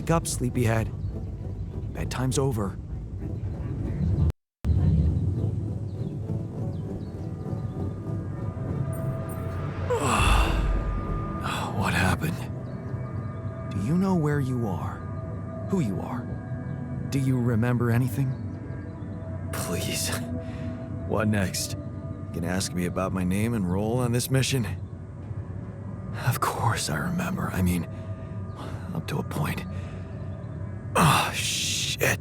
Wake up, sleepyhead. Bedtime's over. What happened? Do you know where you are? Who you are? Do you remember anything? Please. What next? You can ask me about my name and role on this mission? Of course I remember. I mean, up to a point. Oh, shit.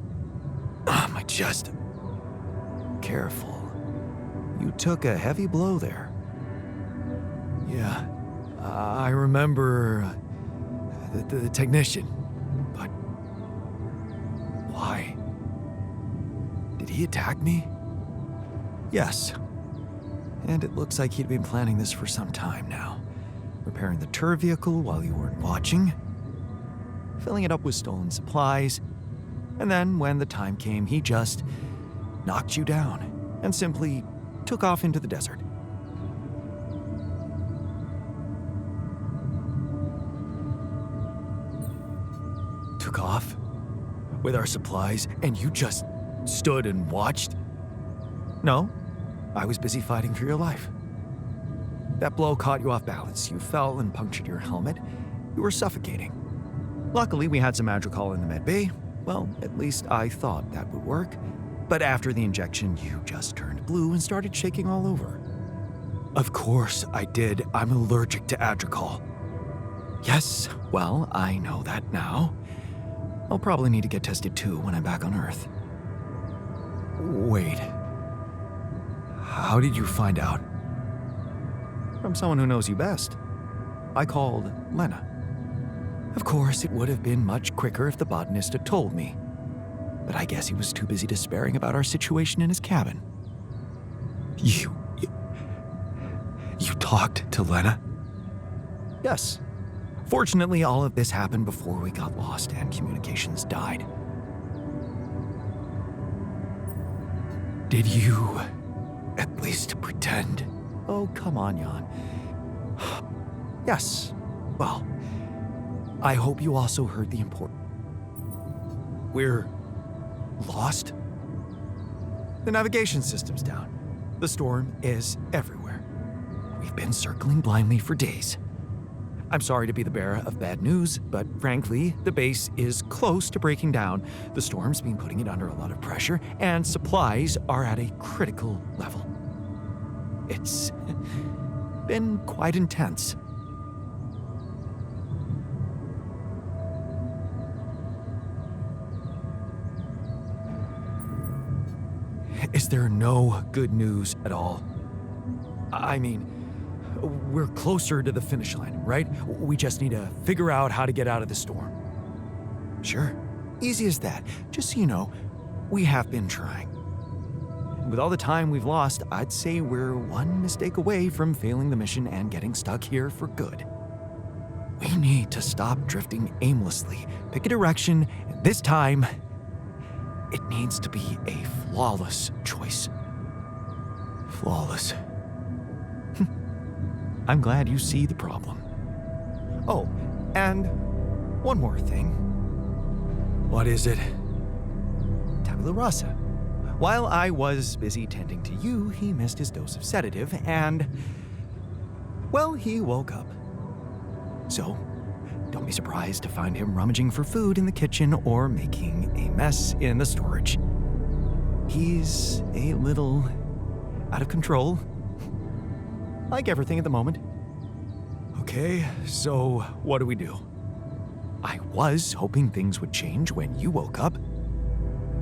Oh, my chest. Careful. You took a heavy blow there. Yeah, I remember the technician. But why? Did he attack me? Yes. And it looks like he'd been planning this for some time now. Repairing the tour vehicle while you weren't watching, filling it up with stolen supplies, and then when the time came, he just knocked you down and simply took off into the desert. Took off with our supplies, and you just stood and watched? No, I was busy fighting for your life. That blow caught you off balance. You fell and punctured your helmet. You were suffocating. Luckily, we had some Madrigal in the med bay. Well, at least I thought that would work. But after the injection, you just turned blue and started shaking all over. Of course I did. I'm allergic to Adrical. Yes, well, I know that now. I'll probably need to get tested too when I'm back on Earth. Wait. How did you find out? From someone who knows you best. I called Lena. Of course, it would have been much quicker if the botanist had told me. But I guess he was too busy despairing about our situation in his cabin. You talked to Lena? Yes. Fortunately, all of this happened before we got lost and communications died. Did you at least pretend? Oh, come on, Jan. Yes. Well, I hope you also heard the important. We're lost? The navigation system's down. The storm is everywhere. We've been circling blindly for days. I'm sorry to be the bearer of bad news, but frankly, the base is close to breaking down. The storm's been putting it under a lot of pressure, and supplies are at a critical level. It's been quite intense. Is there no good news at all? I mean, we're closer to the finish line, right? We just need to figure out how to get out of the storm. Sure, easy as that. Just so you know, we have been trying. With all the time we've lost, I'd say we're one mistake away from failing the mission and getting stuck here for good. We need to stop drifting aimlessly, pick a direction, and this time, it needs to be a flawless choice. Flawless. I'm glad you see the problem. Oh, and one more thing. What is it? Tabula Rasa. While I was busy tending to you, he missed his dose of sedative and, well, he woke up. So, don't be surprised to find him rummaging for food in the kitchen or making a mess in the storage. He's a little out of control. Like everything at the moment. Okay, so what do we do? I was hoping things would change when you woke up,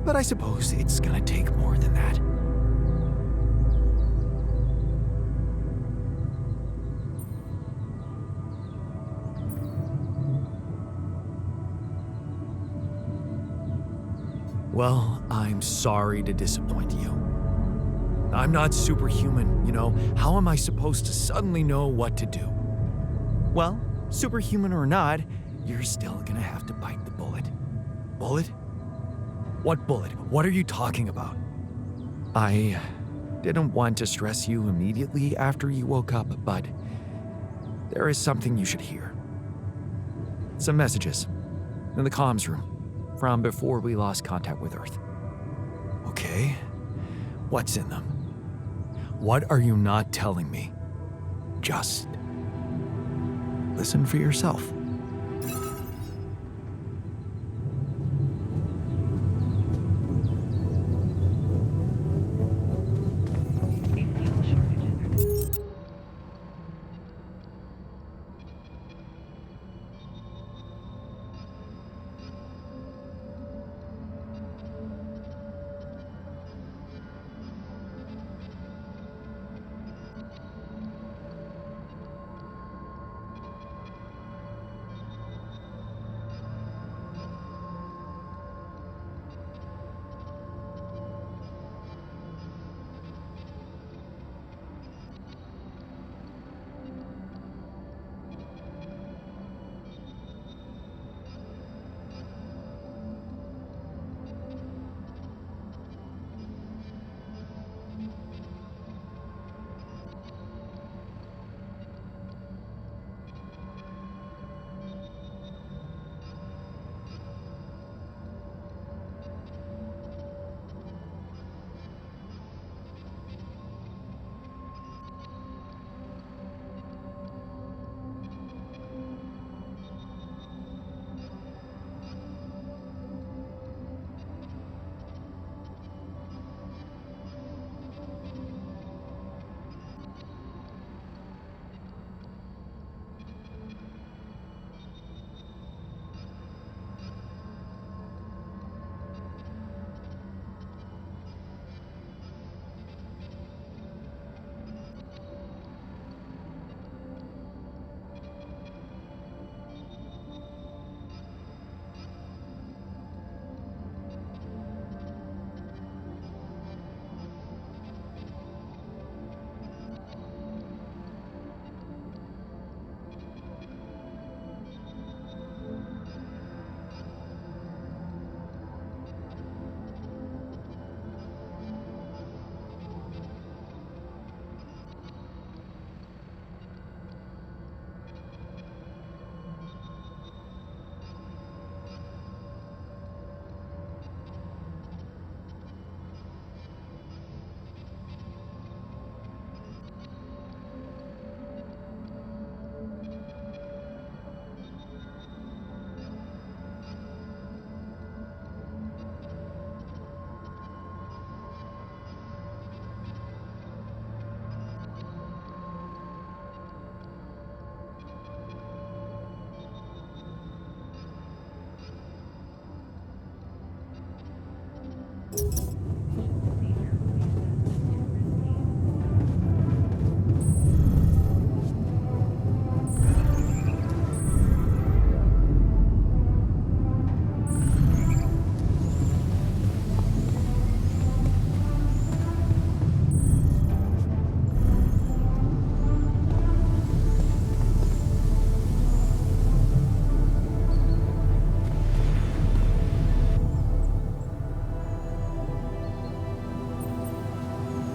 but I suppose it's gonna take more than that. Well, I'm sorry to disappoint you. I'm not superhuman, you know. How am I supposed to suddenly know what to do? Well, superhuman or not, you're still gonna have to bite the bullet. Bullet? What bullet? What are you talking about? I didn't want to stress you immediately after you woke up, but there is something you should hear. Some messages. In the comms room, from before we lost contact with Earth. Okay, what's in them? What are you not telling me? Just listen for yourself.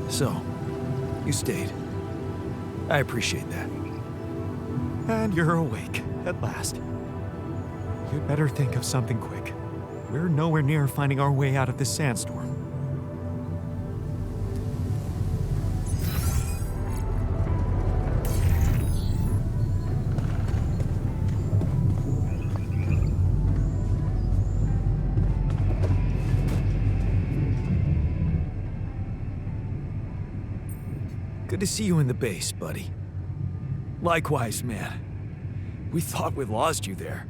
So, you stayed. I appreciate that. And you're awake, at last. You'd better think of something quick. We're nowhere near finding our way out of this sandstorm. Good to see you in the base, buddy. Likewise, man. We thought we'd lost you there.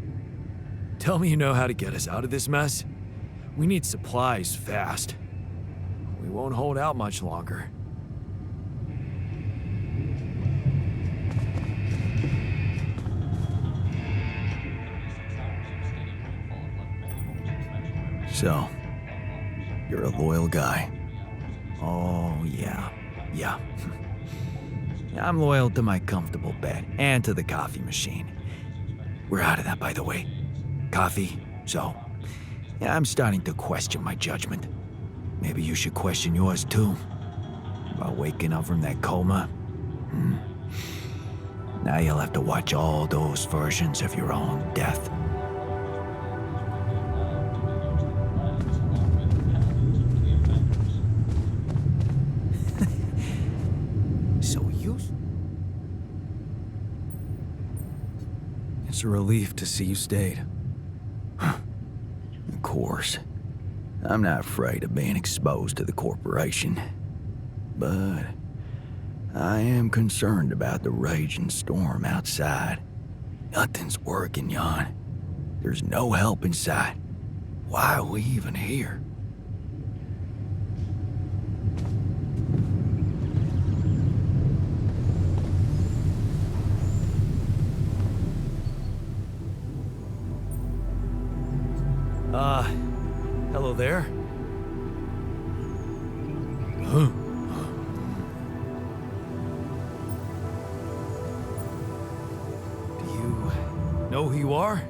Tell me you know how to get us out of this mess. We need supplies fast. We won't hold out much longer. So, you're a loyal guy. Oh, yeah. Yeah. I'm loyal to my comfortable bed and to the coffee machine. We're out of that, by the way. Coffee, so. Yeah, I'm starting to question my judgment. Maybe you should question yours too. About waking up from that coma. Now you'll have to watch all those versions of your own death. It's a relief to see you stayed. Of course. I'm not afraid of being exposed to the corporation. But I am concerned about the raging storm outside. Nothing's working, Jan. There's no help in sight. Why are we even here? Hello there. Do you know who you are?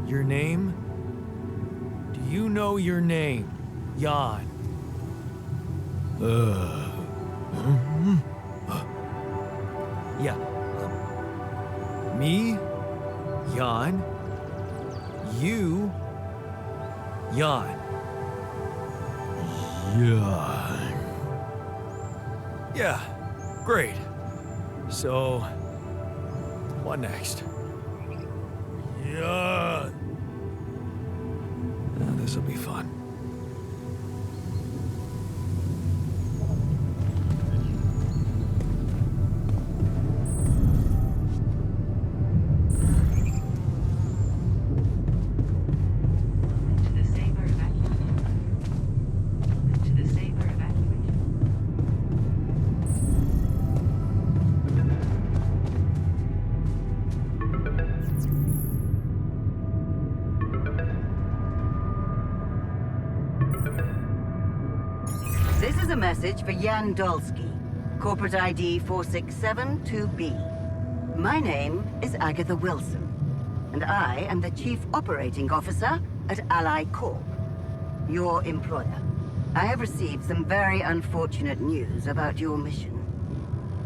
Your name? Do you know your name, Jan? Yeah. Me? Jan? You? Jan. Jan. Yeah, great. So, what next? Jan. This'll be fun. This is a message for Jan Dolski, corporate ID 4672B. My name is Agatha Wilson, and I am the Chief Operating Officer at Ally Corp, your employer. I have received some very unfortunate news about your mission.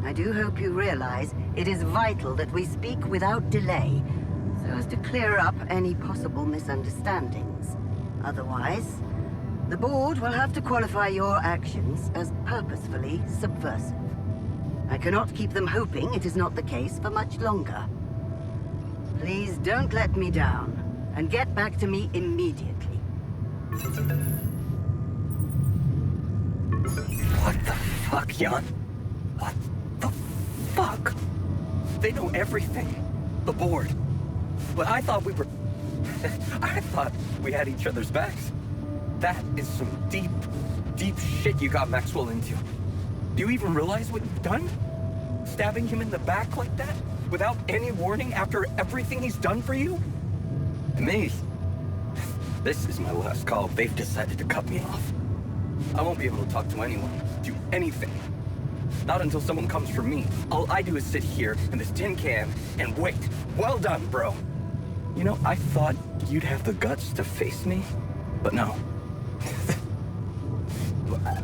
I do hope you realize it is vital that we speak without delay, so as to clear up any possible misunderstandings. Otherwise, the board will have to qualify your actions as purposefully subversive. I cannot keep them hoping it is not the case for much longer. Please don't let me down, and get back to me immediately. What the fuck, Jan? What the fuck? They know everything. The board. But I thought we were... I thought we had each other's backs. That is some deep, deep shit you got Maxwell into. Do you even realize what you've done? Stabbing him in the back like that? Without any warning after everything he's done for you? Me? This is my last call. They've decided to cut me off. I won't be able to talk to anyone, do anything. Not until someone comes for me. All I do is sit here in this tin can and wait. Well done, bro. You know, I thought you'd have the guts to face me, but no.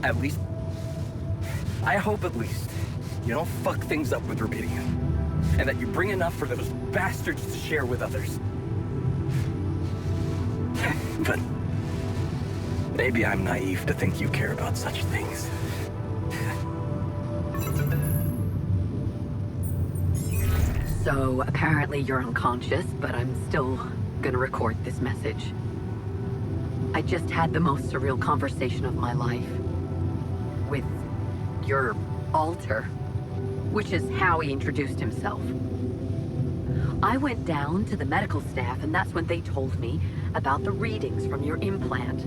At least, I hope at least, you don't fuck things up with Rubidium. And that you bring enough for those bastards to share with others. But maybe I'm naive to think you care about such things. So apparently you're unconscious, but I'm still gonna record this message. I just had the most surreal conversation of my life with your alter, which is how he introduced himself. I went down to the medical staff, and that's when they told me about the readings from your implant.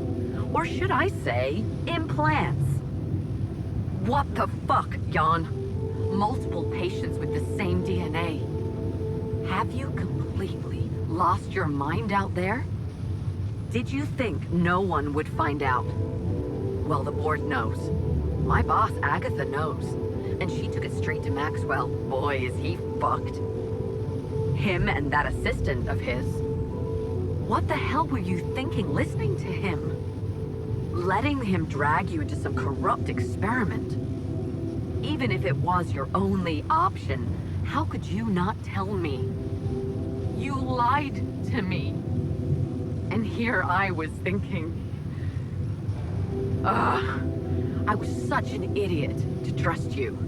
Or should I say, implants. What the fuck, Jan? Multiple patients with the same DNA. Have you completely lost your mind out there? Did you think no one would find out? Well, the board knows. My boss, Agatha, knows. And she took it straight to Maxwell. Boy, is he fucked. Him and that assistant of his. What the hell were you thinking listening to him? Letting him drag you into some corrupt experiment. Even if it was your only option, how could you not tell me? You lied to me. And here I was thinking... I was such an idiot to trust you.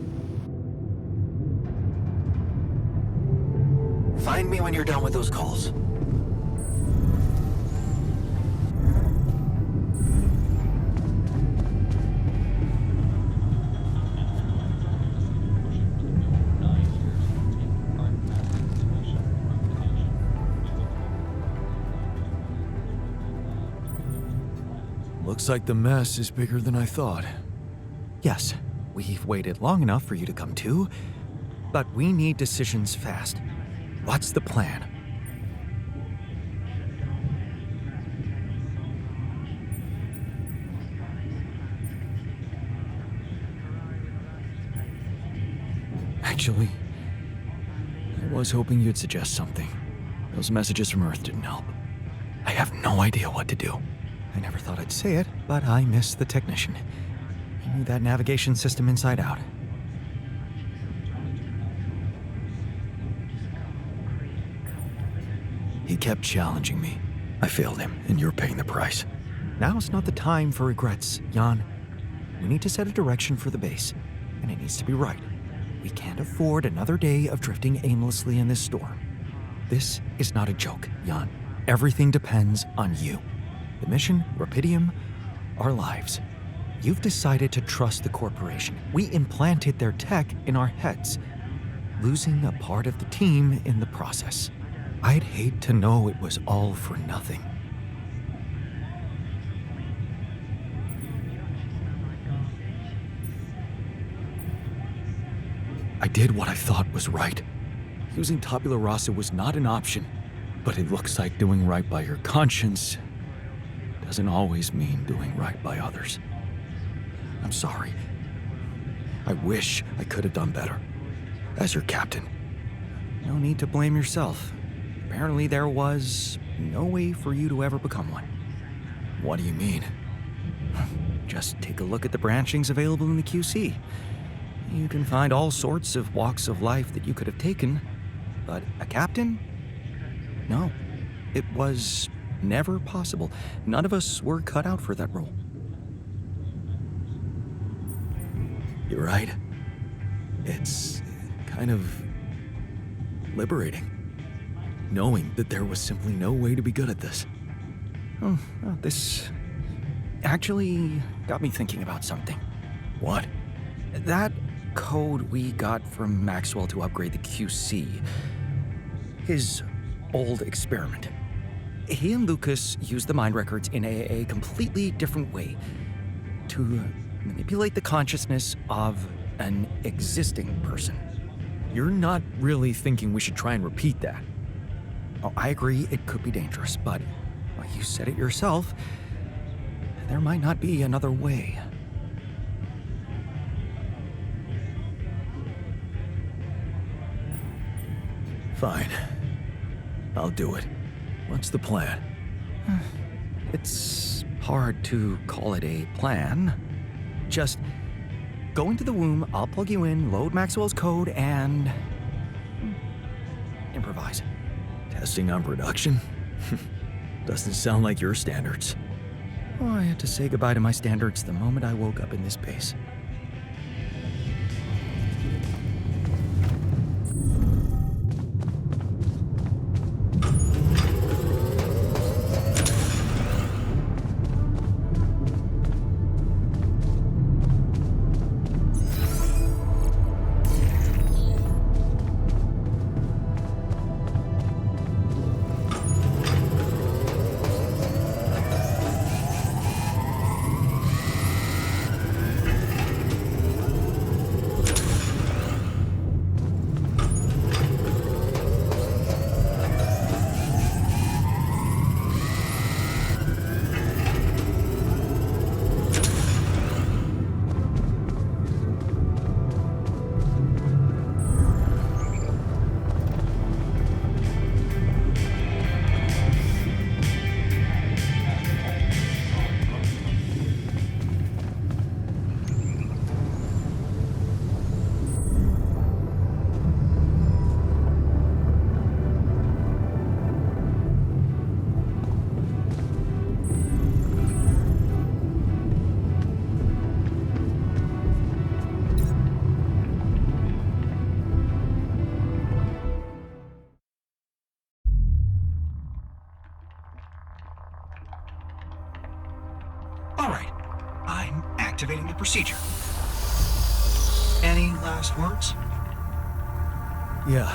Find me when you're done with those calls. Looks like the mess is bigger than I thought. Yes, we've waited long enough for you to come to, but we need decisions fast. What's the plan? Actually, I was hoping you'd suggest something. Those messages from Earth didn't help. I have no idea what to do. I never thought I'd say it, but I miss the technician. He knew that navigation system inside out. He kept challenging me. I failed him, and you're paying the price. Now's not the time for regrets, Jan. We need to set a direction for the base, and it needs to be right. We can't afford another day of drifting aimlessly in this storm. This is not a joke, Jan. Everything depends on you. The mission, Rapidium, our lives. You've decided to trust the corporation. We implanted their tech in our heads, losing a part of the team in the process. I'd hate to know it was all for nothing. I did what I thought was right. Using Tabula Rasa was not an option, but it looks like doing right by your conscience doesn't always mean doing right by others. I'm sorry. I wish I could have done better. As your captain, no need to blame yourself. Apparently there was no way for you to ever become one. What do you mean? Just take a look at the branchings available in the QC. You can find all sorts of walks of life that you could have taken, but a captain? No, it was never possible. None of us were cut out for that role. You're right. It's kind of liberating, knowing that there was simply no way to be good at this. Oh, well, this actually got me thinking about something. What? That code we got from Maxwell to upgrade the QC. His old experiment. He and Lucas used the mind records in a completely different way to manipulate the consciousness of an existing person. You're not really thinking we should try and repeat that? Oh, I agree it could be dangerous, but well, you said it yourself. There might not be another way. Fine. I'll do it. What's the plan? It's hard to call it a plan. Just go into the womb, I'll plug you in, load Maxwell's code, and improvise. Testing on production? Doesn't sound like your standards. Oh, I had to say goodbye to my standards the moment I woke up in this base. All right. I'm activating the procedure. Any last words? Yeah,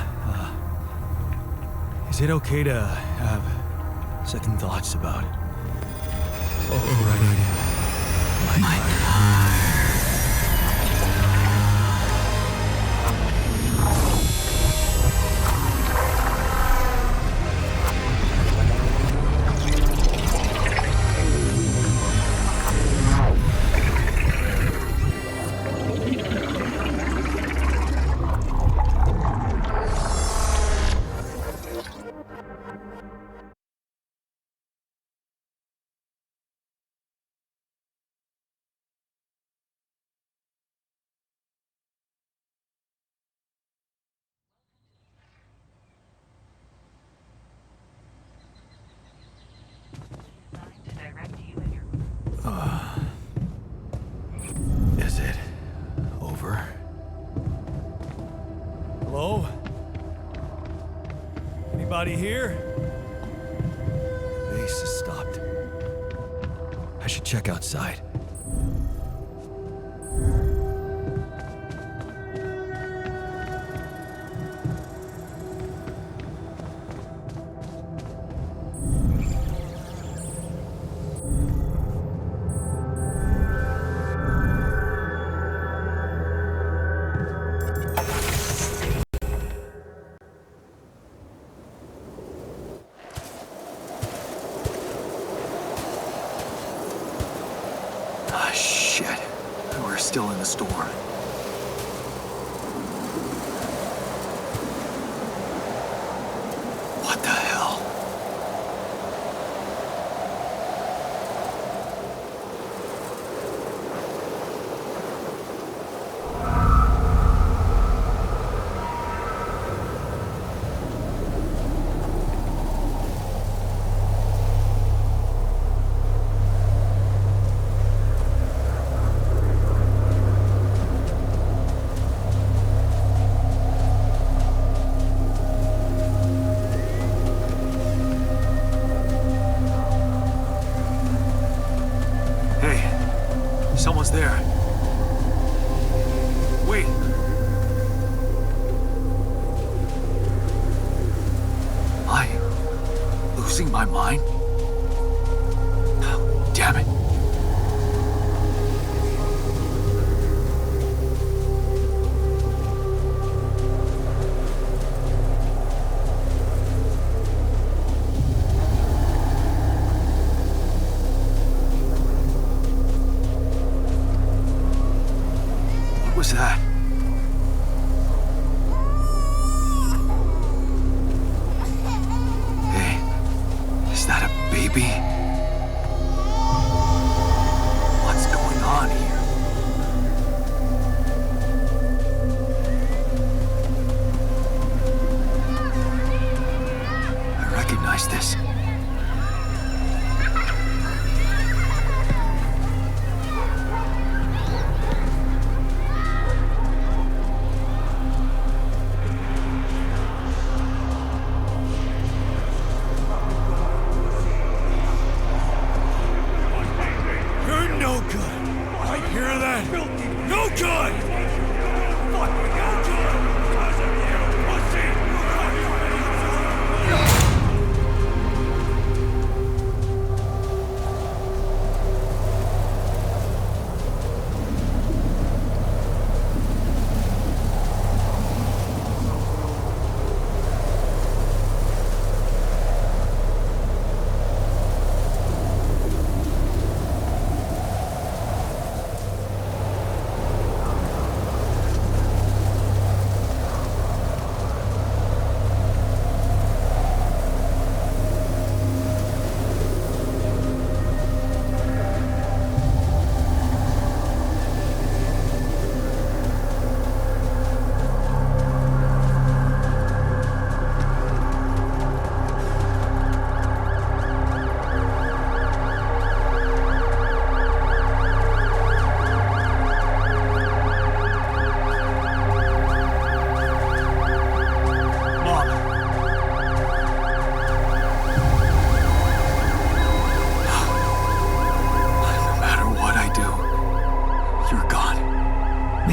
is it okay to have second thoughts about it? Oh, right in. My heart. Is it over? Hello? Anybody here? Bass has stopped. I should check outside. Shit. We're still in the store. What the hell? Someone's there. Wait. Am I losing my mind? Oh, damn it. What was that? Hey, is that a baby? What's going on here? I recognize this.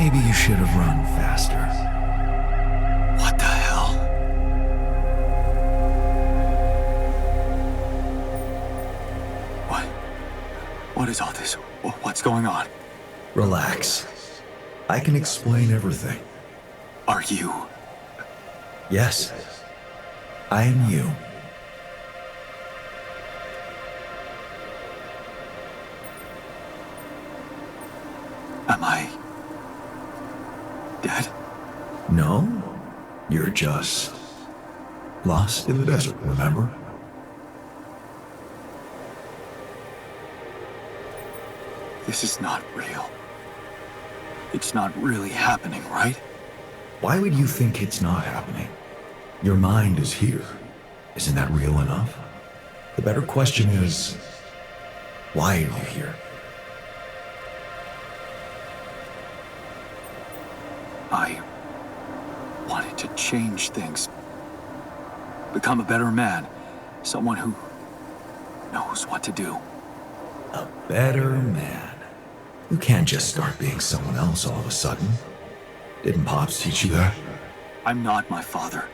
Maybe you should have run faster. What the hell? What is all this? What's going on? Relax. I can explain everything. Are you? Yes. I am you. Am I dead? No. You're just lost in the desert, remember? This is not real. It's not really happening, right? Why would you think it's not happening? Your mind is here. Isn't that real enough? The better question is, why are you here? I wanted to change things. Become a better man. Someone who knows what to do. A better man. You can't just start being someone else all of a sudden. Didn't Pops teach you that? I'm not my father.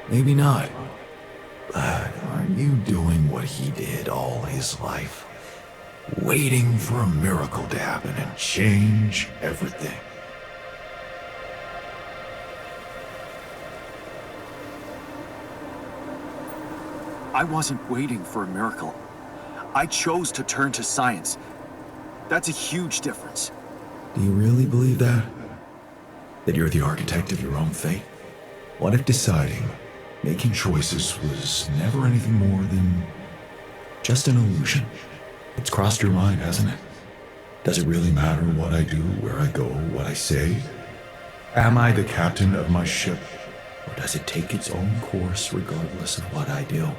Maybe not. But aren't you doing what he did all his life? Waiting for a miracle to happen and change everything. I wasn't waiting for a miracle. I chose to turn to science. That's a huge difference. Do you really believe that? That you're the architect of your own fate? What if deciding, making choices was never anything more than just an illusion? It's crossed your mind, hasn't it? Does it really matter what I do, where I go, what I say? Am I the captain of my ship, or does it take its own course regardless of what I do?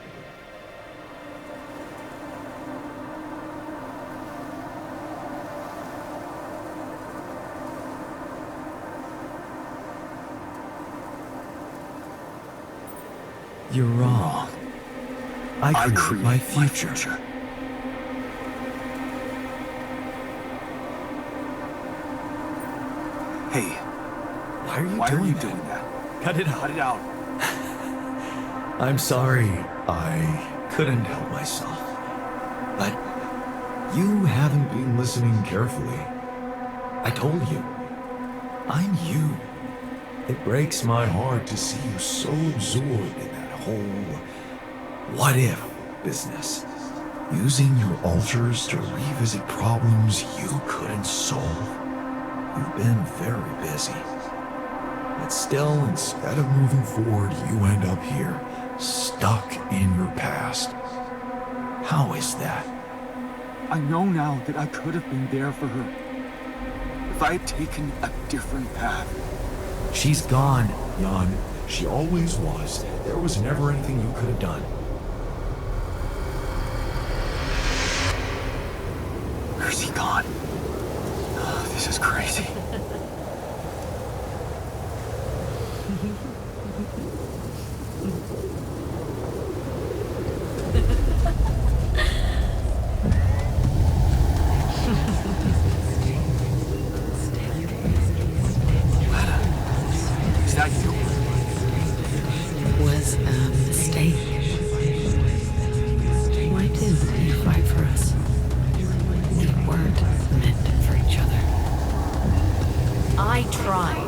You're wrong. I create my future. Hey, Why are you why are you that? doing that? Cut it out. Cut it out. I'm sorry. I couldn't help myself. But you haven't been listening carefully. I told you. I'm you. It breaks my heart to see you so absorbed in that whole what-if business. Using your alters to revisit problems you couldn't solve. You've been very busy. But still, instead of moving forward, you end up here, stuck in your past. How is that? I know now that I could have been there for her. If I had taken a different path. She's gone, Jan. She always was. There was never anything you could have done. Where's he gone? This is crazy. Is that you? It was a mistake. Why didn't you fight for us? We weren't meant for each other. I tried.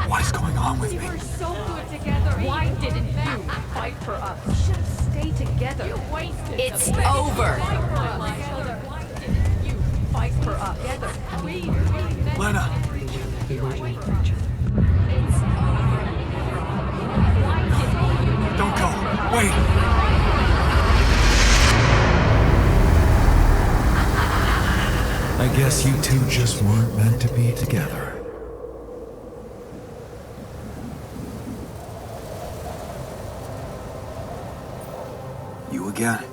What is going on with me? We're so good together. Why didn't you fight for us? We should have stayed together. You wasted. It's over. Why didn't you fight for us? Together. We really Lena! We weren't meant for each other. Don't go! Wait! I guess you two just weren't meant to be together. You again?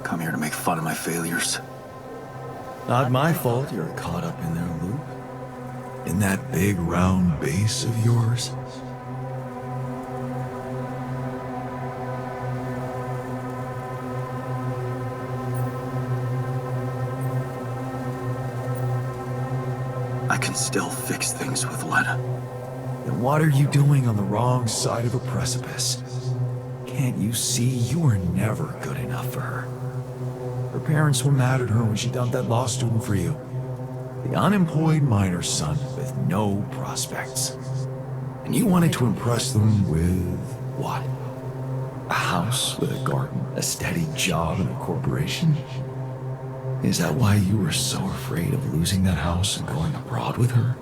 Come here to make fun of my failures. Not my fault you're caught up in their loop. In that big round base of yours. I can still fix things with Lena. Then what are you doing on the wrong side of a precipice? Can't you see you were never good enough for her? Her parents were mad at her when she dumped that law student for you. The unemployed miner's son with no prospects. And you wanted to impress them with what? A house with a garden, a steady job, and a corporation? Is that why you were so afraid of losing that house and going abroad with her?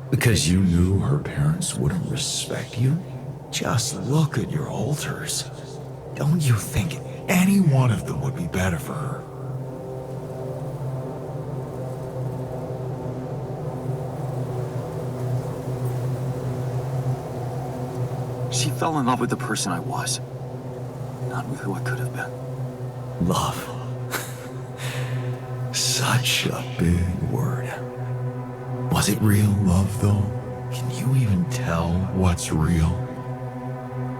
Because you knew her parents wouldn't respect you? Just look at your alters. Don't you think any one of them would be better for her? She fell in love with the person I was, not with who I could have been. Love. Such a big word. Was it real love, though? Can you even tell what's real?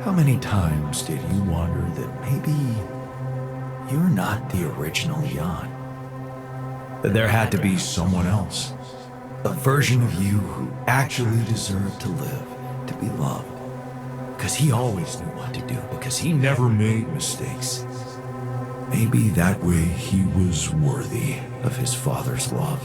How many times did you wonder that maybe you're not the original Jan? That there had to be someone else, a version of you who actually deserved to live, to be loved. Because he always knew what to do, because he never made mistakes. Maybe that way he was worthy of his father's love.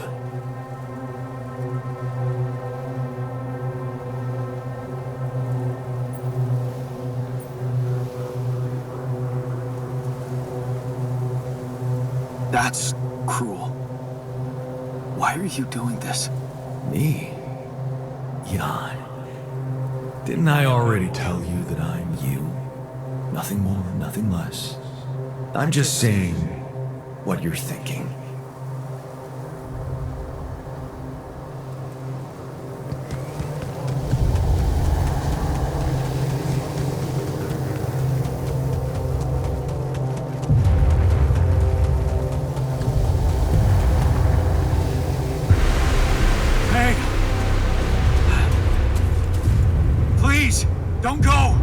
That's cruel. Why are you doing this? Me? Jan. Didn't I already tell you that I'm you? Nothing more, nothing less. I'm just saying what you're thinking. Hey! Please, don't go!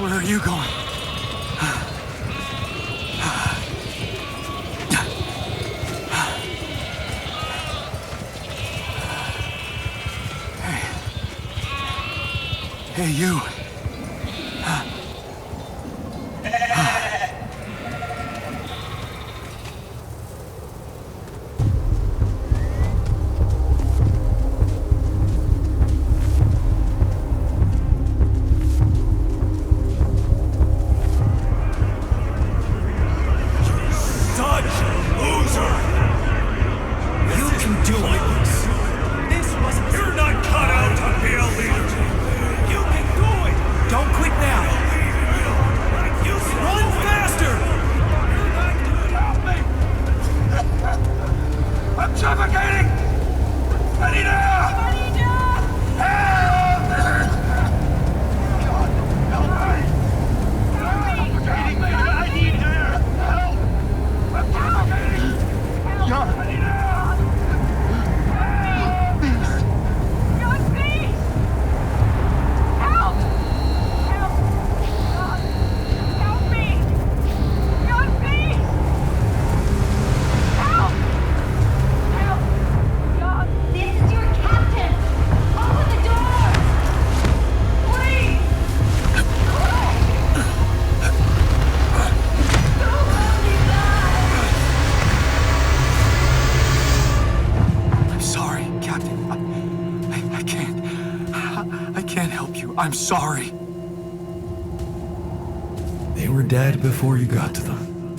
Where are you going? Hey, you. I'm sorry. They were dead before you got to them.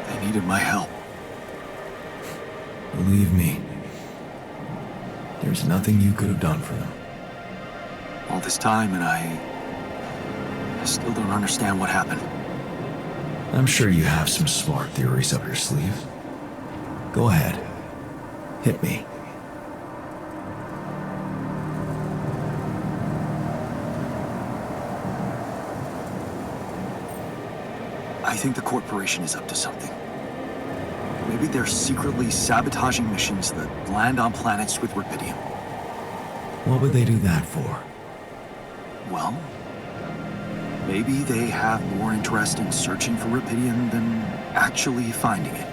They needed my help. Believe me, there's nothing you could have done for them. All this time and I still don't understand what happened. I'm sure you have some smart theories up your sleeve. Go ahead. Hit me. I think the corporation is up to something. Maybe they're secretly sabotaging missions that land on planets with rubidium. What would they do that for? Well, maybe they have more interest in searching for rubidium than actually finding it.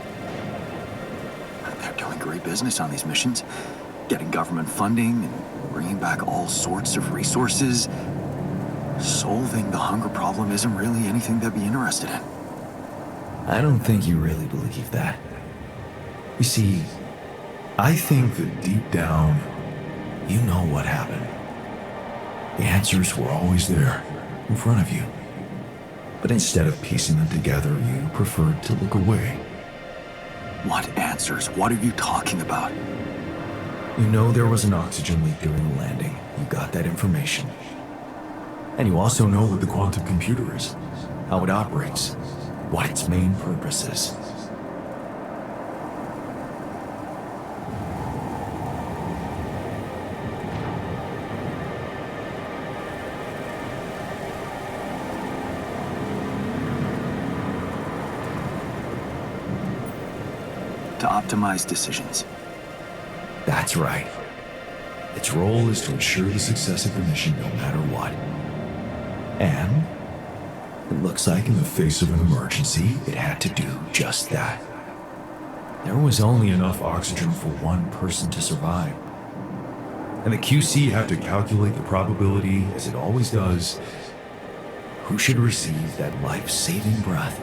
They're doing great business on these missions, getting government funding and bringing back all sorts of resources. Solving the hunger problem isn't really anything they'd be interested in. I don't think you really believe that. You see, I think that deep down, you know what happened. The answers were always there, in front of you. But instead of piecing them together, you preferred to look away. What answers? What are you talking about? You know there was an oxygen leak during the landing. You got that information. And you also know what the quantum computer is, how it operates, what its main purpose is. To optimize decisions. That's right. Its role is to ensure the success of the mission no matter what. And it looks like in the face of an emergency, it had to do just that. There was only enough oxygen for one person to survive. And the QC had to calculate the probability, as it always does, who should receive that life-saving breath.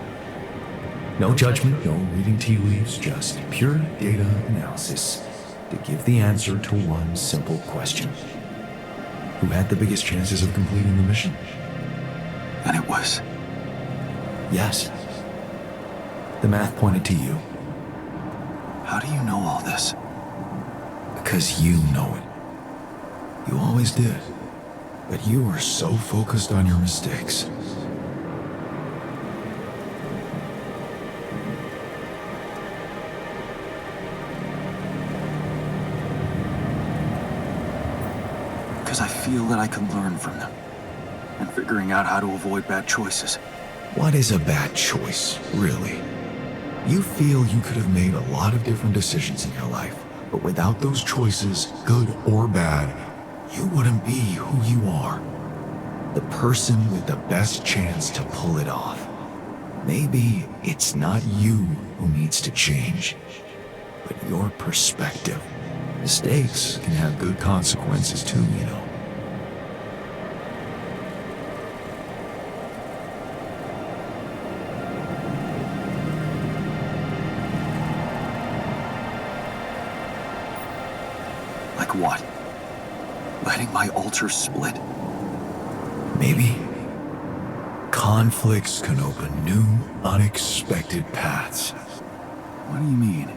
No judgment, no reading tea leaves, just pure data analysis to give the answer to one simple question. Who had the biggest chances of completing the mission? And it was. Yes. The math pointed to you. How do you know all this? Because you know it. You always did. But you were so focused on your mistakes. Because I feel that I can learn from them. And figuring out how to avoid bad choices. What is a bad choice, really? You feel you could have made a lot of different decisions in your life, but without those choices, good or bad, you wouldn't be who you are. The person with the best chance to pull it off. Maybe it's not you who needs to change, but your perspective. Mistakes can have good consequences too, you know. Like what? Letting my altar split? Maybe. Conflicts can open new, unexpected paths. What do you mean?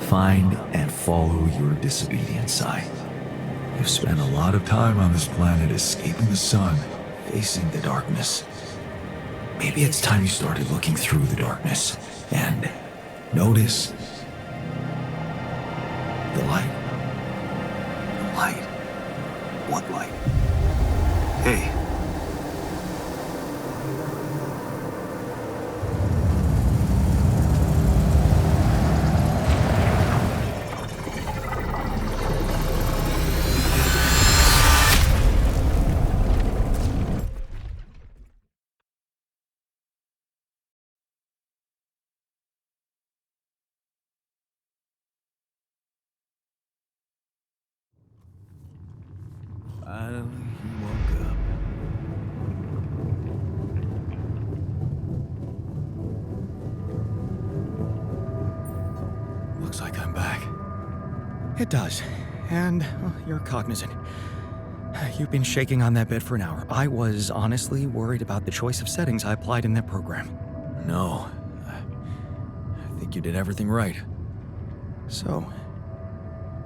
Find and follow your disobedient side. You've spent a lot of time on this planet escaping the sun, facing the darkness. Maybe it's time you started looking through the darkness and notice the light. Light? What light? Hey. Finally, he woke up. Looks like I'm back. It does. And you're cognizant. You've been shaking on that bed for an hour. I was honestly worried about the choice of settings I applied in that program. No. I think you did everything right. So,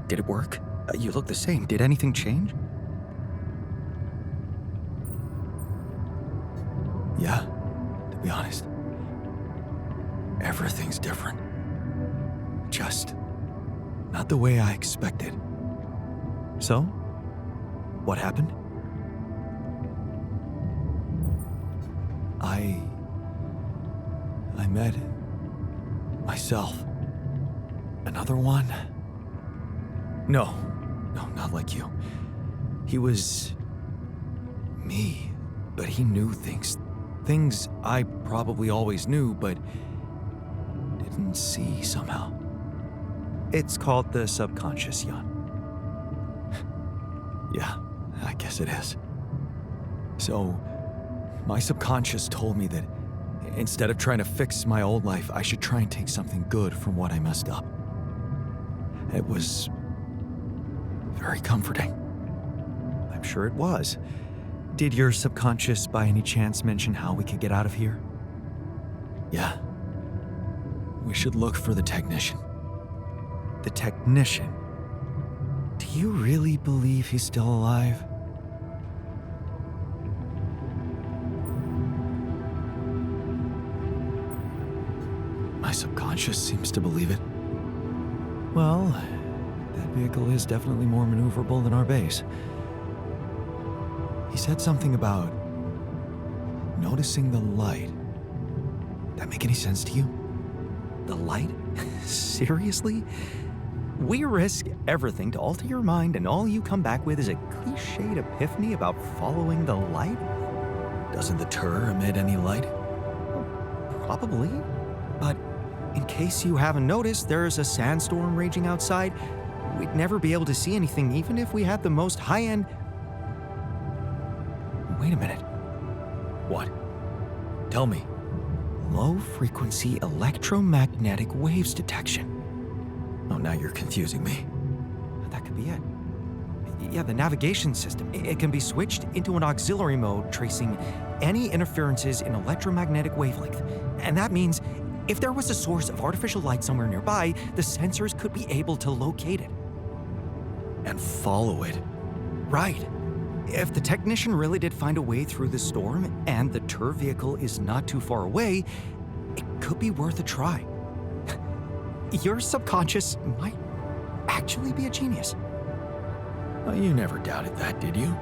did it work? You look the same. Did anything change? Yeah, to be honest. Everything's different. Just not the way I expected. So, what happened? I met myself. Another one? No, not like you. He was me, but he knew things. Things I probably always knew, but didn't see somehow. It's called the subconscious, Jan. Yeah, I guess it is. So, my subconscious told me that instead of trying to fix my old life, I should try and take something good from what I messed up. It was very comforting. I'm sure it was. Did your subconscious by any chance mention how we could get out of here? Yeah. We should look for the technician. The technician? Do you really believe he's still alive? My subconscious seems to believe it. Well, that vehicle is definitely more maneuverable than our base. He said something about noticing the light. That make any sense to you? The light? Seriously? We risk everything to alter your mind, and all you come back with is a cliched epiphany about following the light? Doesn't the tur emit any light? Probably. But in case you haven't noticed, there's a sandstorm raging outside. We'd never be able to see anything, even if we had the most high-end... Wait a minute. What? Tell me. Low-frequency electromagnetic waves detection. Oh, now you're confusing me. That could be it. Yeah, the navigation system. It can be switched into an auxiliary mode, tracing any interferences in electromagnetic wavelength. And that means if there was a source of artificial light somewhere nearby, the sensors could be able to locate it. And follow it. Right. If the technician really did find a way through the storm and the tur vehicle is not too far away, it could be worth a try. Your subconscious might actually be a genius. Well, you never doubted that, did you?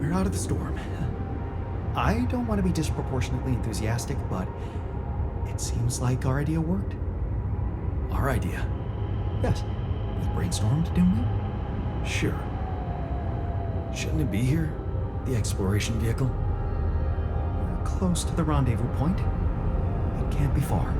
We're out of the storm. I don't want to be disproportionately enthusiastic, but it seems like our idea worked. Our idea? Yes. We brainstormed, didn't we? Sure. Shouldn't it be here? The exploration vehicle? We're close to the rendezvous point. It can't be far.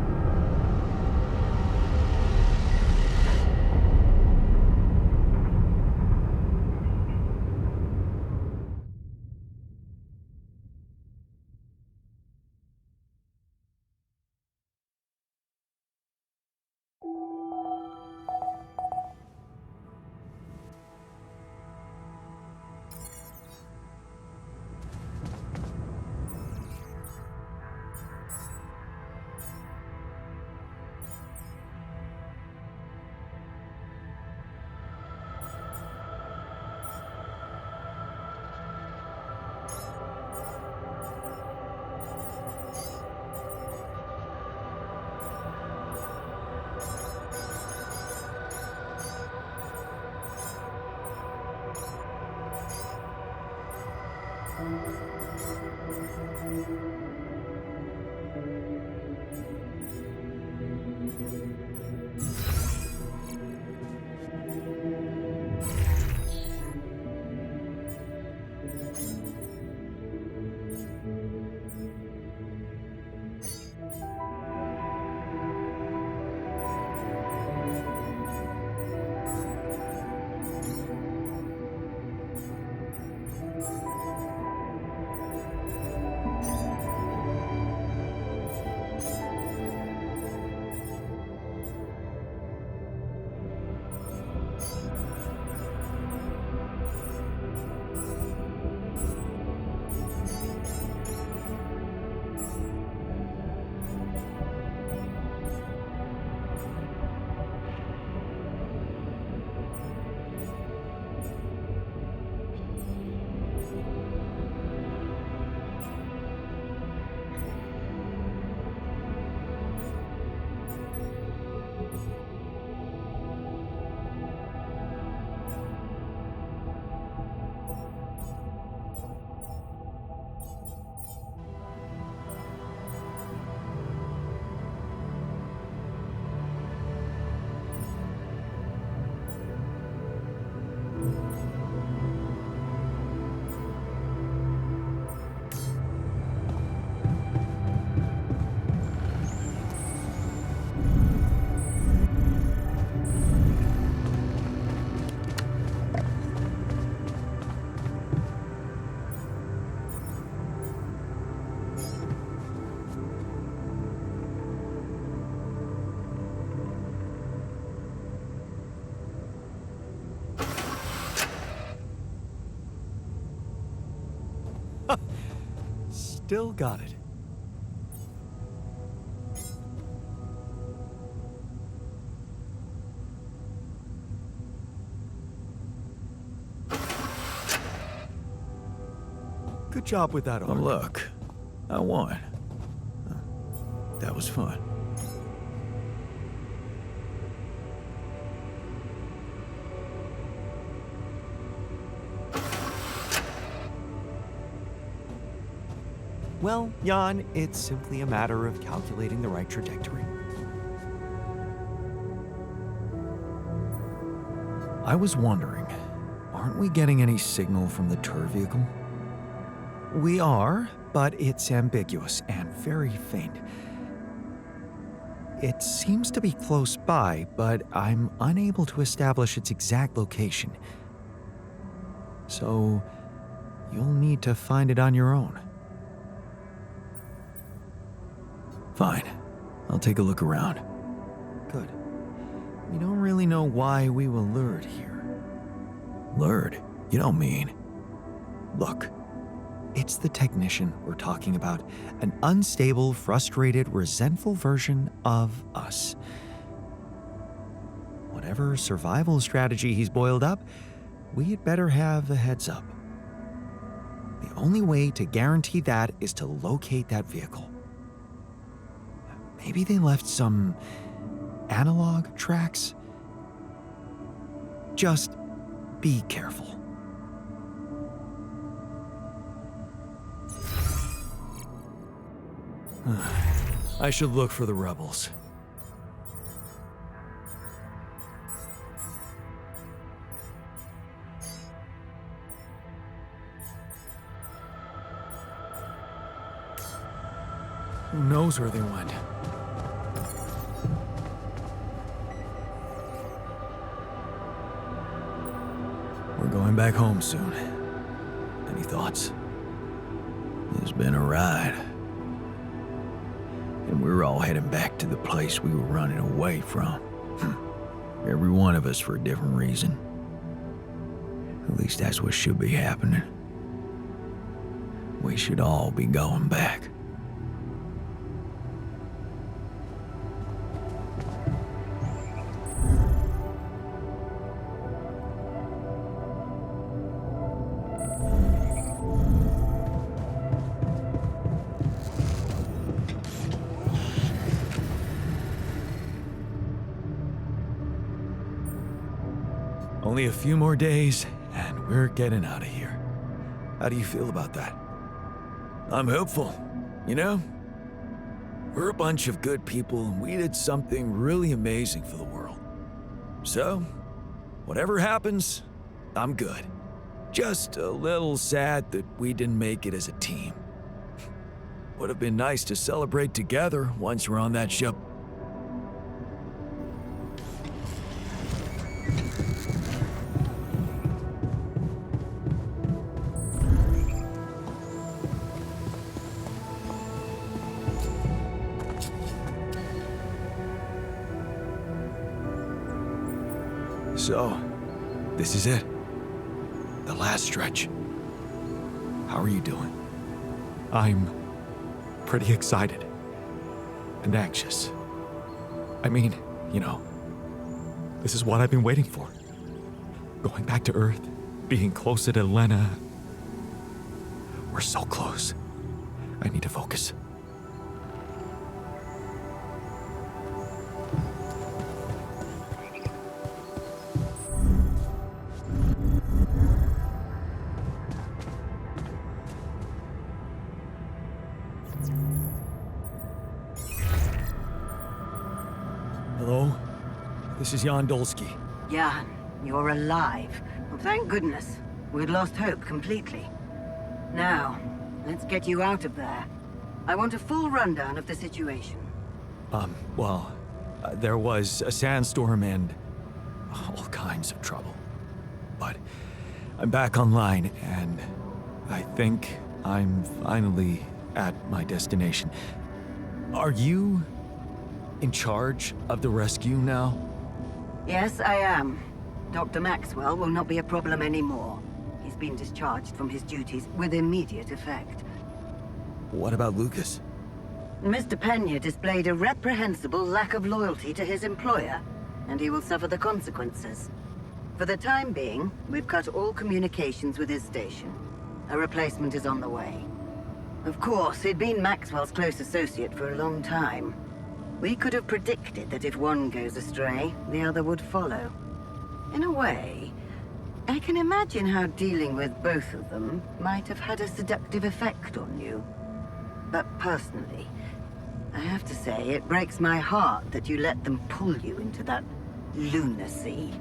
Still got it. Good job with that Oh, arm. look. I won. That was fun. Well, Jan, it's simply a matter of calculating the right trajectory. I was wondering, aren't we getting any signal from the tour vehicle? We are, but it's ambiguous and very faint. It seems to be close by, but I'm unable to establish its exact location. So, you'll need to find it on your own. Fine. I'll take a look around. Good. We don't really know why we were lured here. Lured? You don't mean... Look, it's the technician we're talking about. An unstable, frustrated, resentful version of us. Whatever survival strategy he's boiled up, we had better have a heads up. The only way to guarantee that is to locate that vehicle. Maybe they left some analog tracks? Just be careful. I should look for the rebels. Who knows where they went? We're going back home soon. Any thoughts? It's been a ride. And we're all heading back to the place we were running away from. Every one of us for a different reason. At least that's what should be happening. We should all be going back. Only a few more days, and we're getting out of here. How do you feel about that? I'm hopeful. You know, we're a bunch of good people and we did something really amazing for the world. So, whatever happens, I'm good. Just a little sad that we didn't make it as a team. Would have been nice to celebrate together once we're on that ship. So, this is it. The last stretch. How are you doing? I'm pretty excited and anxious. I mean, you know, this is what I've been waiting for. Going back to Earth, being closer to Lena. We're so close. I need to focus. Hello? This is Jan Dolski. Jan, you're alive. Well, thank goodness. We'd lost hope completely. Now, let's get you out of there. I want a full rundown of the situation. There was a sandstorm and all kinds of trouble. But I'm back online, and I think I'm finally at my destination. Are you in charge of the rescue now? Yes, I am. Dr. Maxwell will not be a problem anymore. He's been discharged from his duties with immediate effect. What about Lucas? Mr. Pena displayed a reprehensible lack of loyalty to his employer, and he will suffer the consequences. For the time being, we've cut all communications with his station. A replacement is on the way. Of course, he'd been Maxwell's close associate for a long time. We could have predicted that if one goes astray, the other would follow. In a way, I can imagine how dealing with both of them might have had a seductive effect on you. But personally, I have to say it breaks my heart that you let them pull you into that lunacy.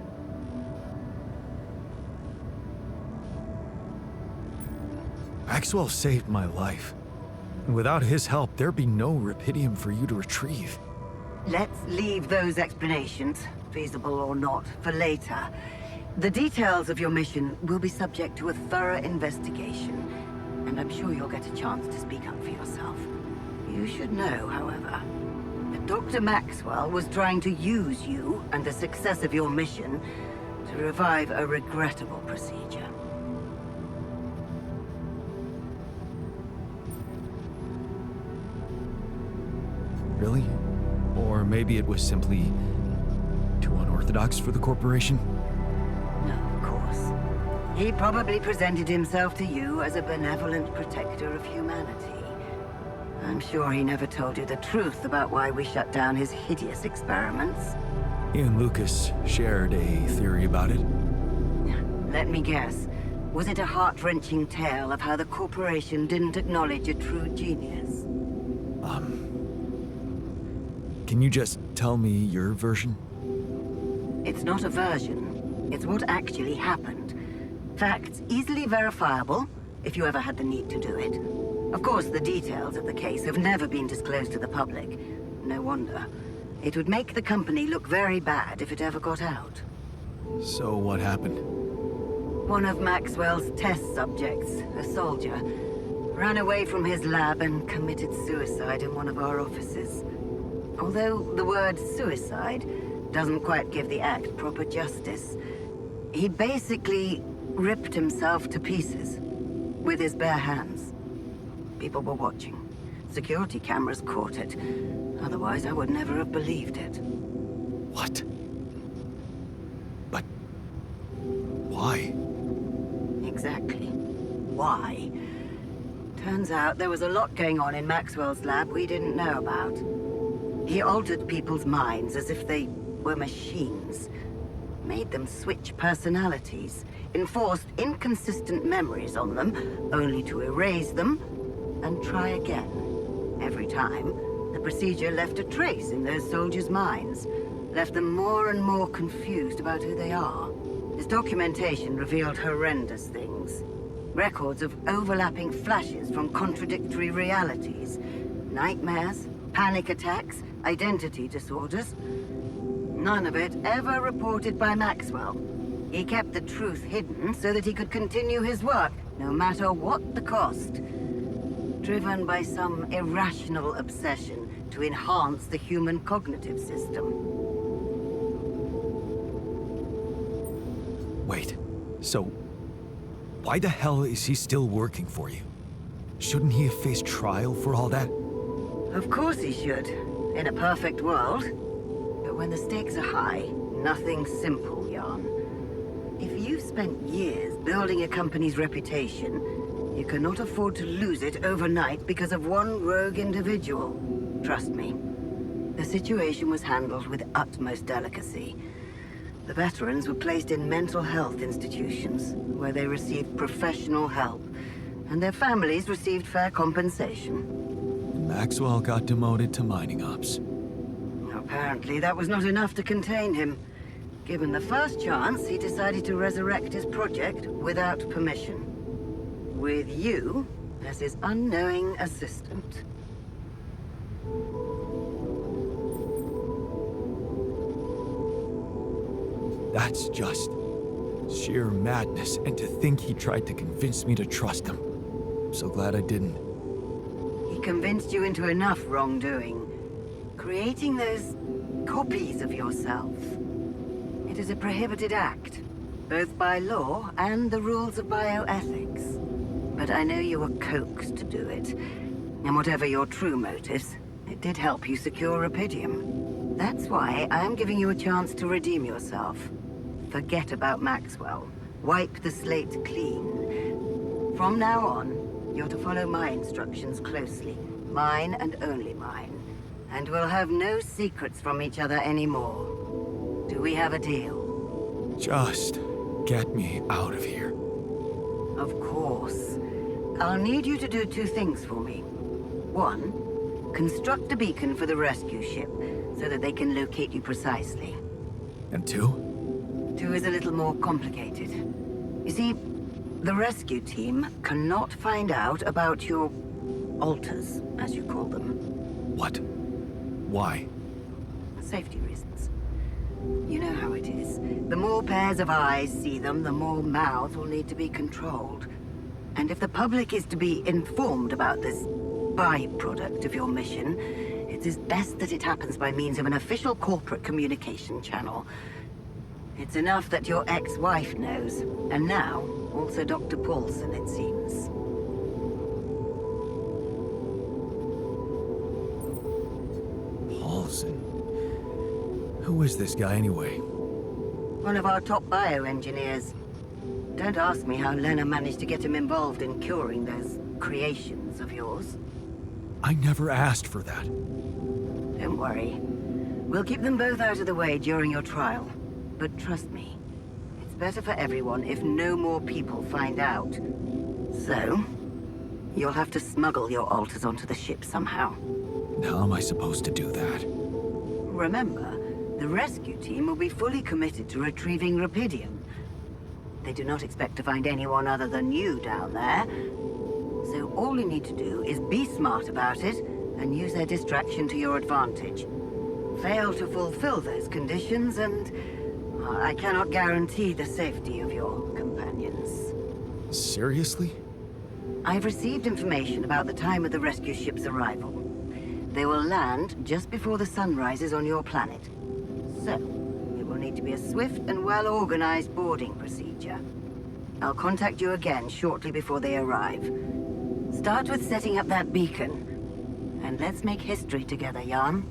Maxwell saved my life. And without his help, there'd be no Rapidium for you to retrieve. Let's leave those explanations, feasible or not, for later. The details of your mission will be subject to a thorough investigation, and I'm sure you'll get a chance to speak up for yourself. You should know, however, that Dr. Maxwell was trying to use you and the success of your mission to revive a regrettable procedure. Really? Or maybe it was simply too unorthodox for the corporation? No, of course. He probably presented himself to you as a benevolent protector of humanity. I'm sure he never told you the truth about why we shut down his hideous experiments. He and Lucas shared a theory about it. Let me guess. Was it a heart-wrenching tale of how the corporation didn't acknowledge a true genius? Can you just tell me your version? It's not a version. It's what actually happened. Facts easily verifiable, if you ever had the need to do it. Of course, the details of the case have never been disclosed to the public. No wonder. It would make the company look very bad if it ever got out. So what happened? One of Maxwell's test subjects, a soldier, ran away from his lab and committed suicide in one of our offices. Although the word suicide doesn't quite give the act proper justice, he basically ripped himself to pieces with his bare hands. People were watching. Security cameras caught it. Otherwise, I would never have believed it. What? But why? Exactly. Why? Turns out there was a lot going on in Maxwell's lab we didn't know about. He altered people's minds as if they were machines. Made them switch personalities. Enforced inconsistent memories on them, only to erase them and try again. Every time, the procedure left a trace in those soldiers' minds. Left them more and more confused about who they are. His documentation revealed horrendous things. Records of overlapping flashes from contradictory realities. Nightmares, panic attacks, identity disorders. None of it ever reported by Maxwell. He kept the truth hidden so that he could continue his work, no matter what the cost. Driven by some irrational obsession to enhance the human cognitive system. Wait, so why the hell is he still working for you? Shouldn't he have faced trial for all that? Of course he should, in a perfect world. But when the stakes are high, nothing's simple, Jan. If you've spent years building a company's reputation, you cannot afford to lose it overnight because of one rogue individual. Trust me. The situation was handled with utmost delicacy. The veterans were placed in mental health institutions, where they received professional help, and their families received fair compensation. Maxwell got demoted to mining ops. Apparently, that was not enough to contain him. Given the first chance, he decided to resurrect his project without permission. With you as his unknowing assistant. That's just sheer madness, and to think he tried to convince me to trust him. I'm so glad I didn't. He convinced you into enough wrongdoing. Creating those copies of yourself. It is a prohibited act, both by law and the rules of bioethics. But I know you were coaxed to do it. And whatever your true motives, it did help you secure Rapidium. That's why I'm giving you a chance to redeem yourself. Forget about Maxwell. Wipe the slate clean. From now on, you're to follow my instructions closely. Mine and only mine. And we'll have no secrets from each other anymore. Do we have a deal? Just get me out of here. Of course. I'll need you to do two things for me. One, construct a beacon for the rescue ship, so that they can locate you precisely. And two? Two is a little more complicated. You see, the rescue team cannot find out about your alters, as you call them. What? Why? Safety reasons. You know how it is. The more pairs of eyes see them, the more mouths will need to be controlled. And if the public is to be informed about this byproduct of your mission, it is best that it happens by means of an official corporate communication channel. It's enough that your ex-wife knows, and now also Dr. Paulson, it seems. Paulson? Who is this guy anyway? One of our top bioengineers. Don't ask me how Lena managed to get him involved in curing those creations of yours. I never asked for that. Don't worry. We'll keep them both out of the way during your trial. But trust me, it's better for everyone if no more people find out. So, you'll have to smuggle your alters onto the ship somehow. How am I supposed to do that? Remember, the rescue team will be fully committed to retrieving Rapidium. They do not expect to find anyone other than you down there. So all you need to do is be smart about it and use their distraction to your advantage. Fail to fulfill those conditions and I cannot guarantee the safety of your companions. Seriously? I've received information about the time of the rescue ship's arrival. They will land just before the sun rises on your planet. So, it will need to be a swift and well-organized boarding procedure. I'll contact you again shortly before they arrive. Start with setting up that beacon. And let's make history together, Jan.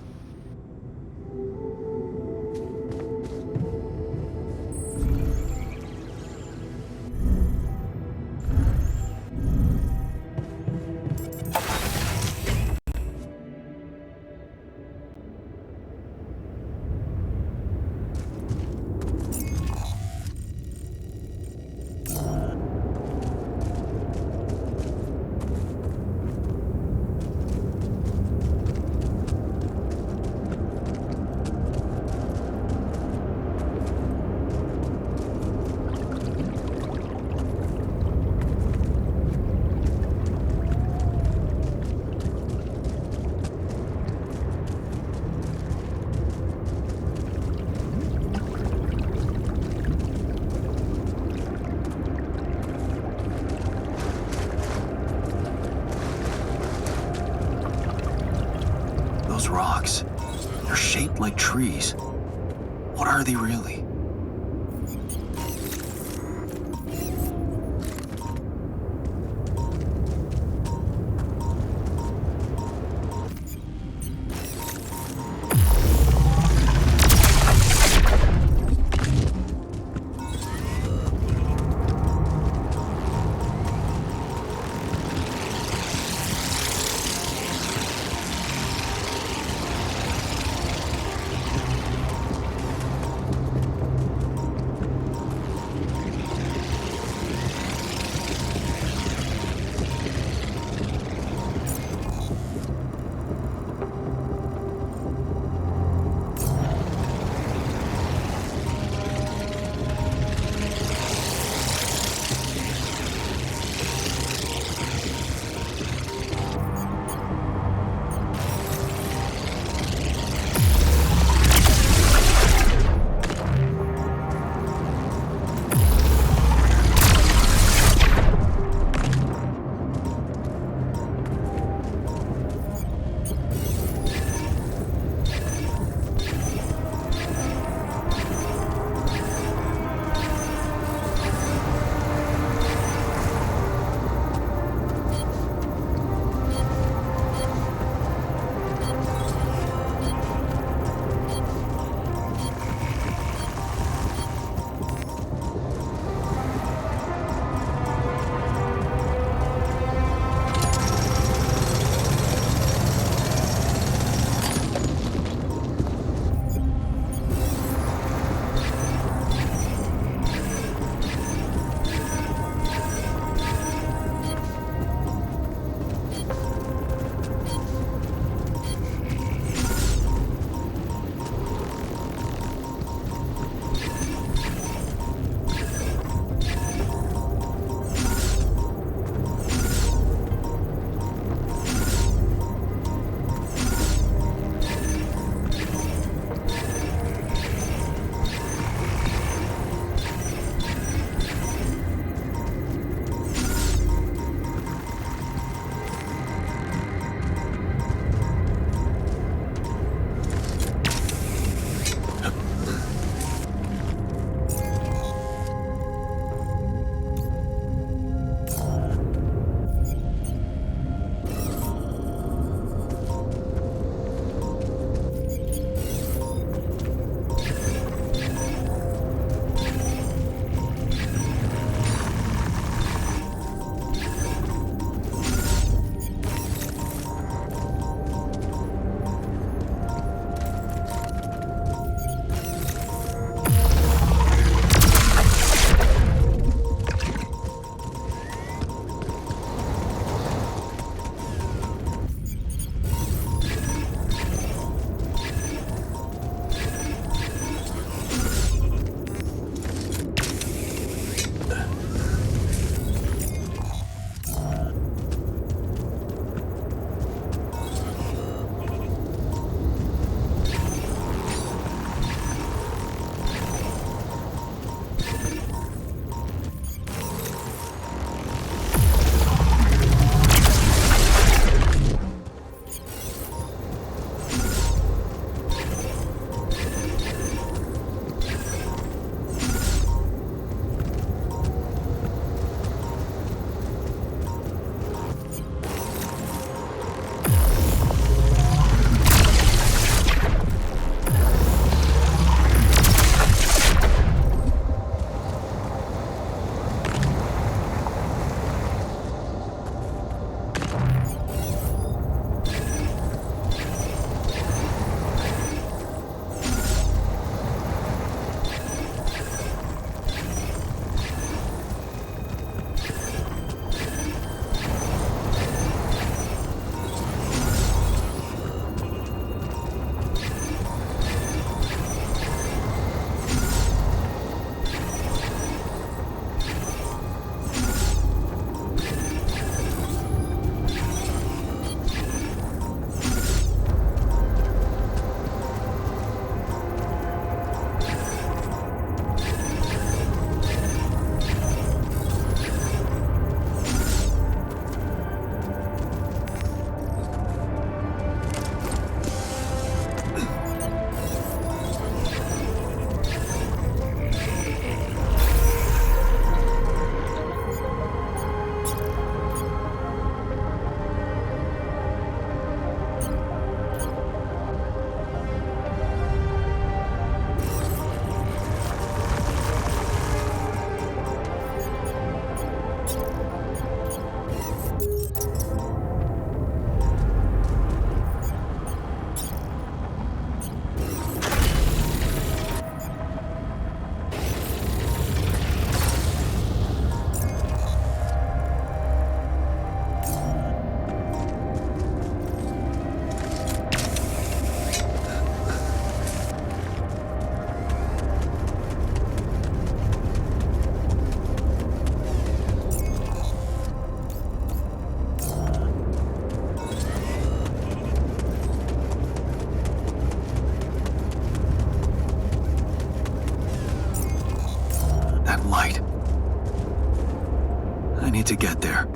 Those rocks, they're shaped like trees. What are they really? that light. I need to get there.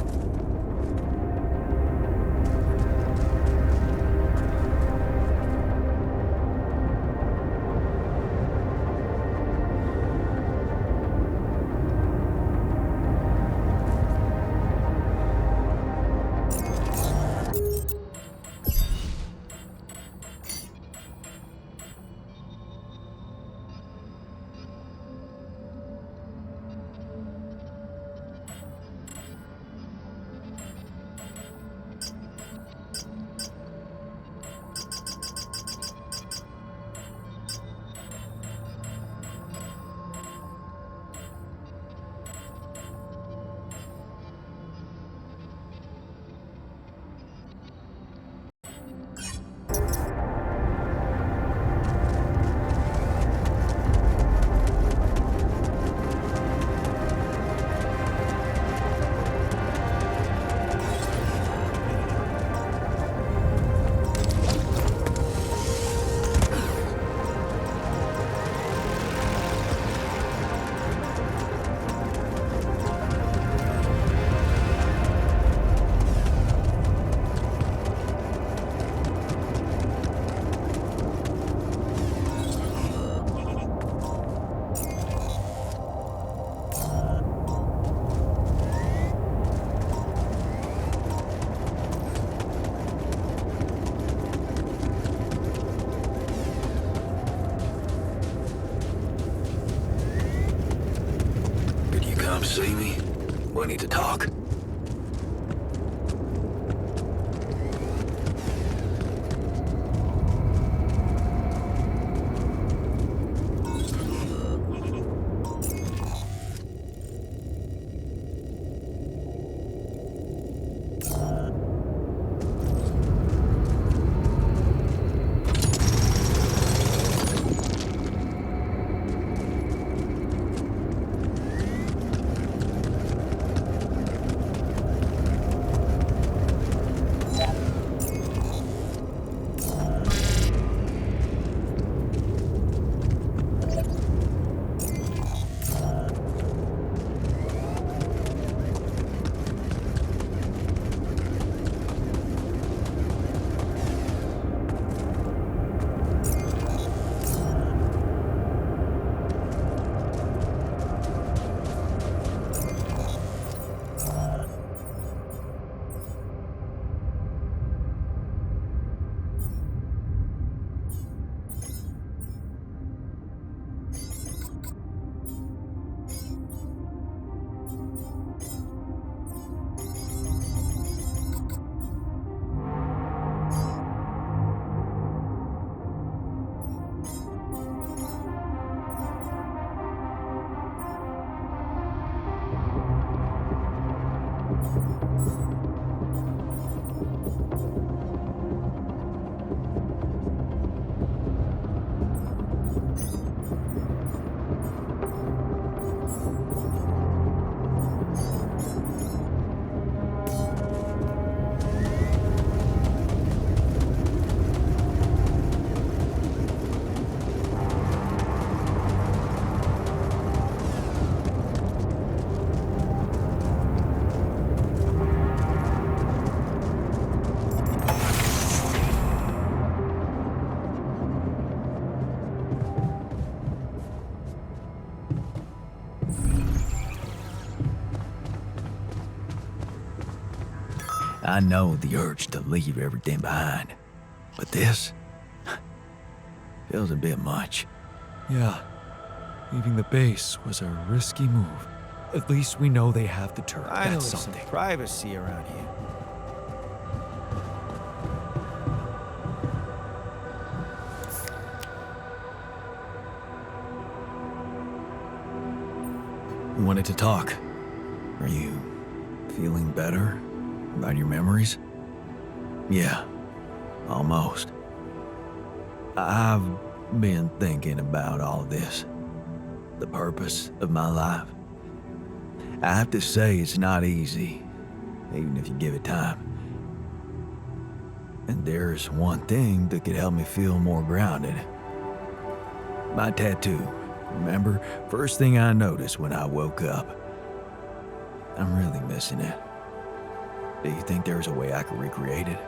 See me? We need to talk. I know the urge to leave everything behind, but this feels a bit much. Yeah, leaving the base was a risky move. At least we know they have the turret. That's something. Privacy around here. We wanted to talk. Are you feeling better about your memories? Yeah, almost. I've been thinking about all this. The purpose of my life. I have to say it's not easy, even if you give it time. And there's one thing that could help me feel more grounded. My tattoo. Remember, first thing I noticed when I woke up. I'm really missing it. Do you think there's a way I could recreate it?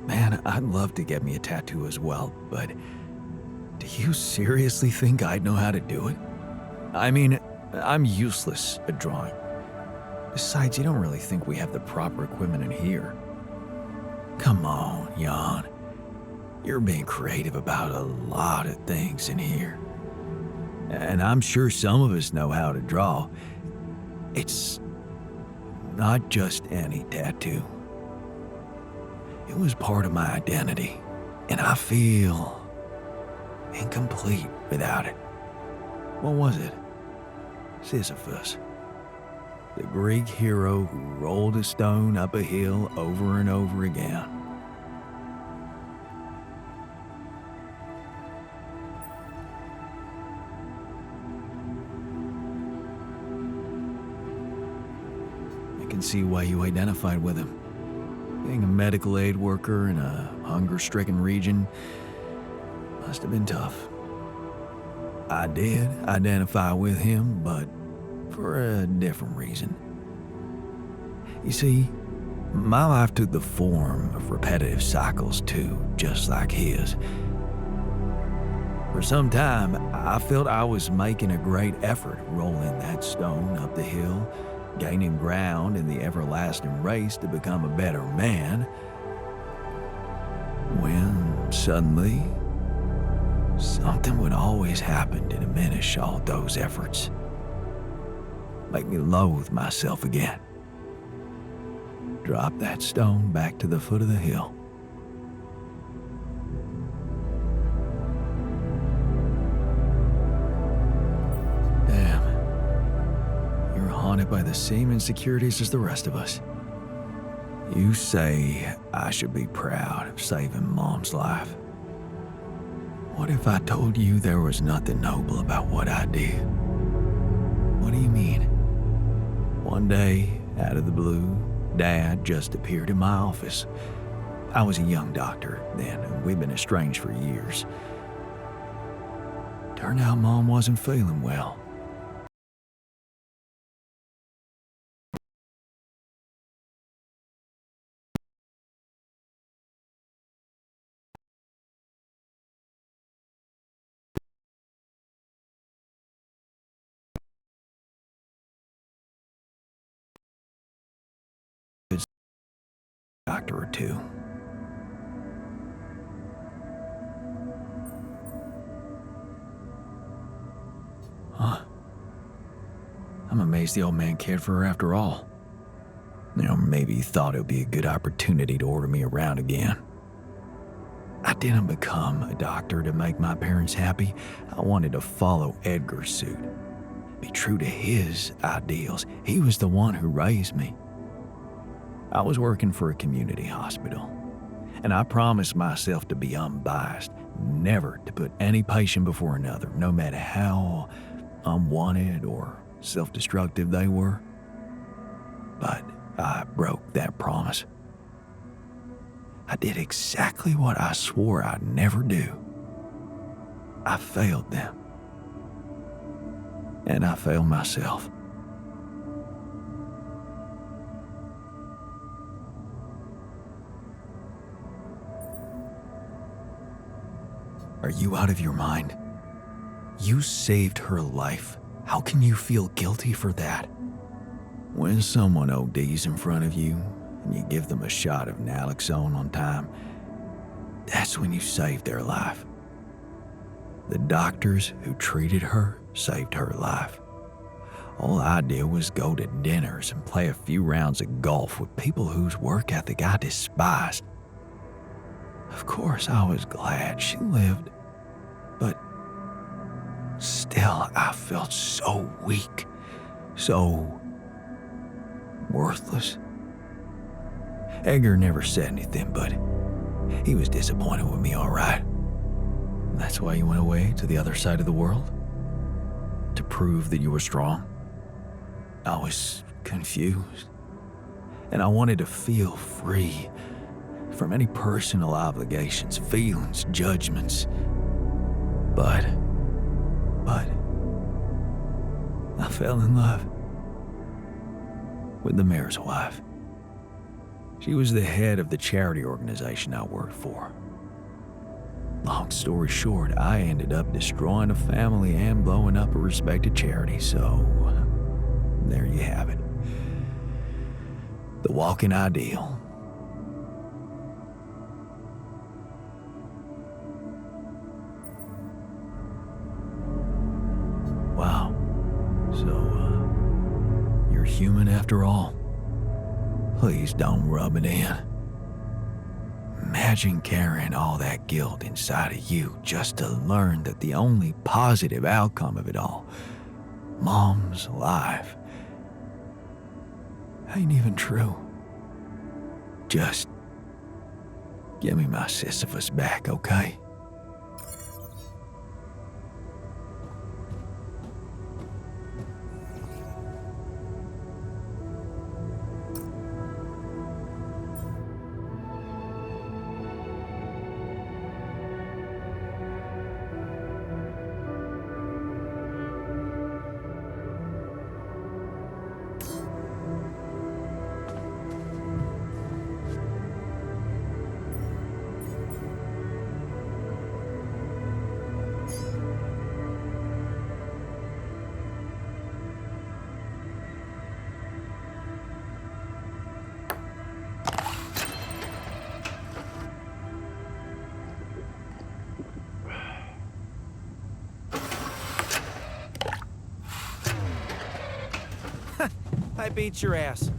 Man, I'd love to get me a tattoo as well, but do you seriously think I'd know how to do it? I mean, I'm useless at drawing. Besides, you don't really think we have the proper equipment in here. Come on, Jan. You're being creative about a lot of things in here. And I'm sure some of us know how to draw. It's not just any tattoo. It was part of my identity, and I feel incomplete without it. What was it? Sisyphus. The Greek hero who rolled a stone up a hill over and over again. I can see why you identified with him. Being a medical aid worker in a hunger-stricken region must have been tough. I did identify with him, but for a different reason. You see, my life took the form of repetitive cycles too, just like his. For some time, I felt I was making a great effort rolling that stone up the hill, gaining ground in the everlasting race to become a better man, when suddenly, something would always happen to diminish all those efforts. Make me loathe myself again. Drop that stone back to the foot of the hill. Damn. You're haunted by the same insecurities as the rest of us. You say I should be proud of saving Mom's life. What if I told you there was nothing noble about what I did? What do you mean? One day, out of the blue, Dad just appeared in my office. I was a young doctor then, and we'd been estranged for years. Turned out Mom wasn't feeling well. Doctor or two. Huh. I'm amazed the old man cared for her after all. You know, maybe he thought it would be a good opportunity to order me around again. I didn't become a doctor to make my parents happy. I wanted to follow Edgar's suit. Be true to his ideals. He was the one who raised me. I was working for a community hospital, and I promised myself to be unbiased, never to put any patient before another, no matter how unwanted or self-destructive they were. But I broke that promise. I did exactly what I swore I'd never do. I failed them. And I failed myself. Are you out of your mind? You saved her life. How can you feel guilty for that? When someone ODs in front of you and you give them a shot of naloxone on time, that's when you saved their life. The doctors who treated her saved her life. All I did was go to dinners and play a few rounds of golf with people whose work ethic I despised. Of course, I was glad she lived, but still, I felt so weak, so worthless. Edgar never said anything, but he was disappointed with me, all right. That's why you went away to the other side of the world? To prove that you were strong? I was confused, and I wanted to feel free from any personal obligations, feelings, judgments. But I fell in love with the mayor's wife. She was the head of the charity organization I worked for. Long story short, I ended up destroying a family and blowing up a respected charity, so there you have it. The walking ideal. Wow. So, you're human after all. Please don't rub it in. Imagine carrying all that guilt inside of you just to learn that the only positive outcome of it all, Mom's life, ain't even true. Just give me my Sisyphus back, okay? I beat your ass.